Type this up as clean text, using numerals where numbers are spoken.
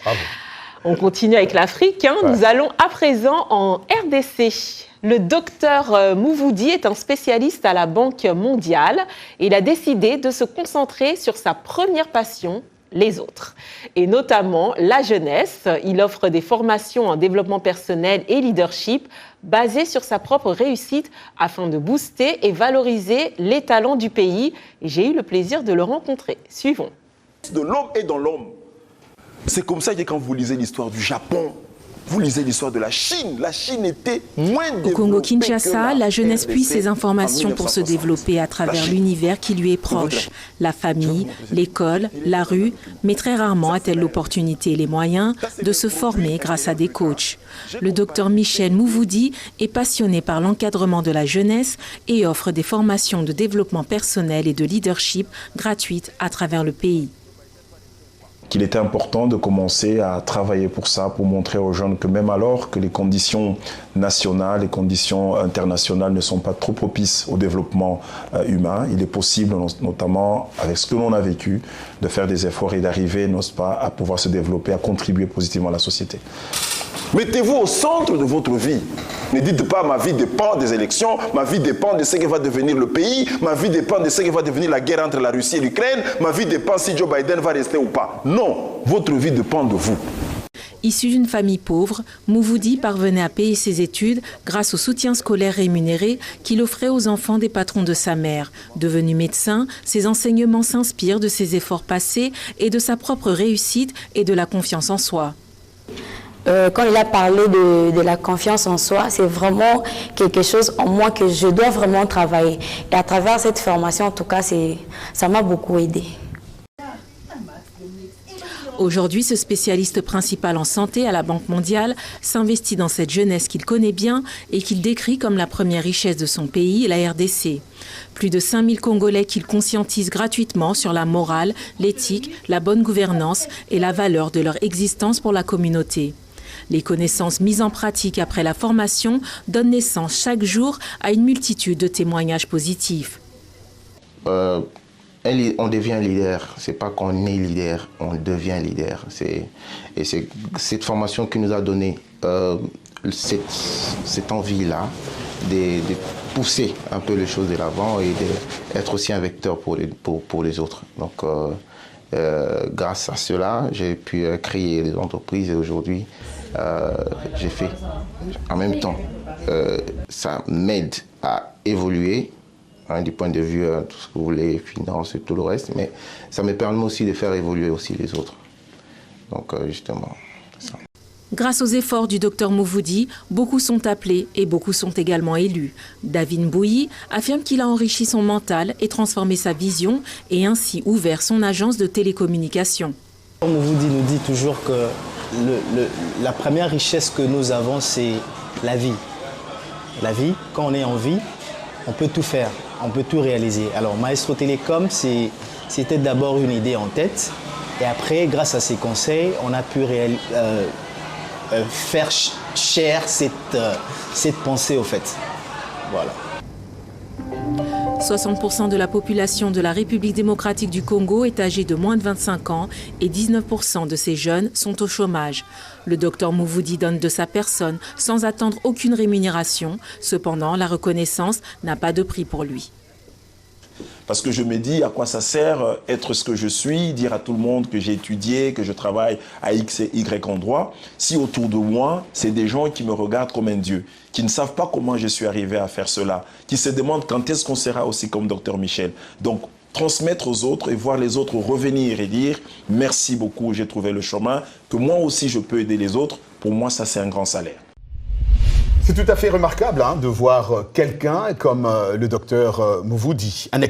Bravo. On continue avec l'Afrique. Ouais. Nous allons à présent en RDC. Le docteur Mouvoudi est un spécialiste à la Banque mondiale et il a décidé de se concentrer sur sa première passion, les autres, et notamment la jeunesse. Il offre des formations en développement personnel et leadership basées sur sa propre réussite afin de booster et valoriser les talents du pays. Et j'ai eu le plaisir de le rencontrer. Suivons. De l'homme est dans l'homme. C'est comme ça que quand vous lisez l'histoire du Japon, vous lisez l'histoire de la Chine. La Chine était moins développée. Au Congo-Kinshasa, la jeunesse RDC puise ses informations pour se développer à travers l'univers qui lui est proche. La famille, l'école, la rue, mais très rarement a-t-elle l'opportunité et les moyens de se former grâce à des coachs. Le docteur Michel Mouvoudi est passionné par l'encadrement de la jeunesse et offre des formations de développement personnel et de leadership gratuites à travers le pays. Qu'il était important de commencer à travailler pour ça, pour montrer aux jeunes que même alors que les conditions nationales, les conditions internationales ne sont pas trop propices au développement humain, il est possible, notamment avec ce que l'on a vécu, de faire des efforts et d'arriver, n'est-ce pas, à pouvoir se développer, à contribuer positivement à la société. Mettez-vous au centre de votre vie. Ne dites pas ma vie dépend des élections, ma vie dépend de ce que va devenir le pays, ma vie dépend de ce que va devenir la guerre entre la Russie et l'Ukraine, ma vie dépend si Joe Biden va rester ou pas. Non, votre vie dépend de vous. Issu d'une famille pauvre, Mouvoudi parvenait à payer ses études grâce au soutien scolaire rémunéré qu'il offrait aux enfants des patrons de sa mère. Devenu médecin, ses enseignements s'inspirent de ses efforts passés et de sa propre réussite et de la confiance en soi. Quand il a parlé de la confiance en soi, c'est vraiment quelque chose en moi que je dois vraiment travailler. Et à travers cette formation, en tout cas, ça m'a beaucoup aidé. Aujourd'hui, ce spécialiste principal en santé à la Banque mondiale s'investit dans cette jeunesse qu'il connaît bien et qu'il décrit comme la première richesse de son pays, la RDC. Plus de 5000 Congolais qu'il conscientise gratuitement sur la morale, l'éthique, la bonne gouvernance et la valeur de leur existence pour la communauté. Les connaissances mises en pratique après la formation donnent naissance chaque jour à une multitude de témoignages positifs. On devient leader, c'est pas qu'on est leader, on devient leader. Et c'est cette formation qui nous a donné cette envie-là de pousser un peu les choses de l'avant et d'être aussi un vecteur pour les autres. Donc grâce à cela, j'ai pu créer des entreprises et aujourd'hui, j'ai fait en même temps, ça m'aide à évoluer. Du point de vue, tout ce que vous voulez, finances et tout le reste, mais ça me permet aussi de faire évoluer aussi les autres. Donc justement, c'est ça. Grâce aux efforts du docteur Mouvoudi, beaucoup sont appelés et beaucoup sont également élus. David Mbouyi affirme qu'il a enrichi son mental et transformé sa vision et ainsi ouvert son agence de télécommunication. Mouvoudi nous dit toujours que la première richesse que nous avons, c'est la vie. La vie, quand on est en vie, on peut tout faire. On peut tout réaliser. Alors Maestro Télécom, c'était d'abord une idée en tête et après, grâce à ses conseils, on a pu faire chair cette pensée au fait. Voilà. 60% de la population de la République démocratique du Congo est âgée de moins de 25 ans et 19% de ces jeunes sont au chômage. Le docteur Mouvoudi donne de sa personne sans attendre aucune rémunération. Cependant, la reconnaissance n'a pas de prix pour lui. Parce que je me dis à quoi ça sert être ce que je suis, dire à tout le monde que j'ai étudié, que je travaille à X et Y endroit, si autour de moi, c'est des gens qui me regardent comme un dieu, qui ne savent pas comment je suis arrivé à faire cela, qui se demandent quand est-ce qu'on sera aussi comme Dr Michel. Donc, transmettre aux autres et voir les autres revenir et dire « merci beaucoup, j'ai trouvé le chemin, que moi aussi je peux aider les autres », pour moi ça c'est un grand salaire. C'est tout à fait remarquable de voir quelqu'un comme le docteur Mouvoudi, un